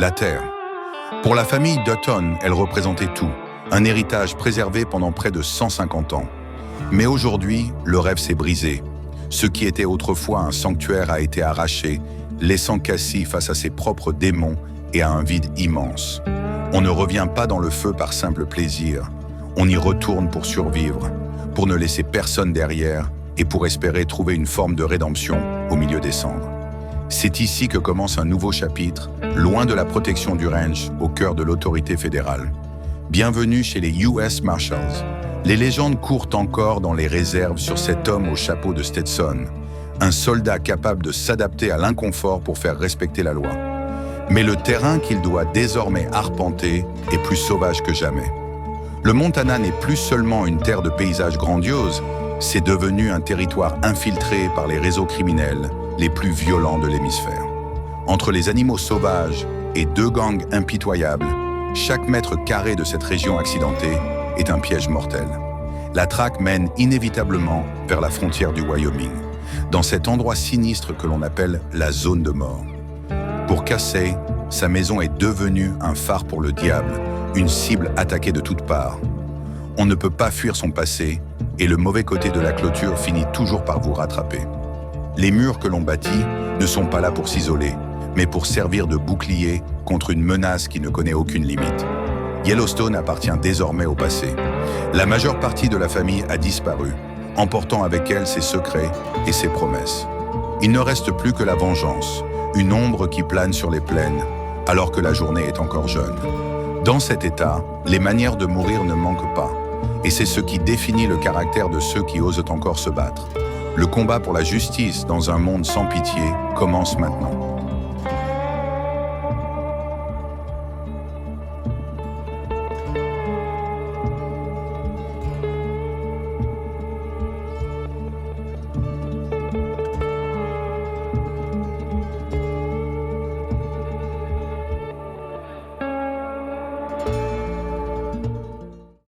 la terre. Pour la famille Dutton, elle représentait tout, un héritage préservé pendant près de 150 ans. Mais aujourd'hui, le rêve s'est brisé. Ce qui était autrefois un sanctuaire a été arraché, laissant Cassie face à ses propres démons et à un vide immense. On ne revient pas dans le feu par simple plaisir. On y retourne pour survivre, pour ne laisser personne derrière et pour espérer trouver une forme de rédemption au milieu des cendres. C'est ici que commence un nouveau chapitre, loin de la protection du ranch, au cœur de l'autorité fédérale. Bienvenue chez les US Marshals. Les légendes courent encore dans les réserves sur cet homme au chapeau de Stetson, un soldat capable de s'adapter à l'inconfort pour faire respecter la loi. Mais le terrain qu'il doit désormais arpenter est plus sauvage que jamais. Le Montana n'est plus seulement une terre de paysages grandioses, c'est devenu un territoire infiltré par les réseaux criminels les plus violents de l'hémisphère. Entre les animaux sauvages et deux gangs impitoyables, chaque mètre carré de cette région accidentée est un piège mortel. La traque mène inévitablement vers la frontière du Wyoming, dans cet endroit sinistre que l'on appelle la zone de mort. Pour Casey, sa maison est devenue un phare pour le diable, une cible attaquée de toutes parts. On ne peut pas fuir son passé, et le mauvais côté de la clôture finit toujours par vous rattraper. Les murs que l'on bâtit ne sont pas là pour s'isoler, mais pour servir de bouclier contre une menace qui ne connaît aucune limite. Yellowstone appartient désormais au passé. La majeure partie de la famille a disparu, emportant avec elle ses secrets et ses promesses. Il ne reste plus que la vengeance, une ombre qui plane sur les plaines, alors que la journée est encore jeune. Dans cet état, les manières de mourir ne manquent pas, et c'est ce qui définit le caractère de ceux qui osent encore se battre. Le combat pour la justice dans un monde sans pitié commence maintenant.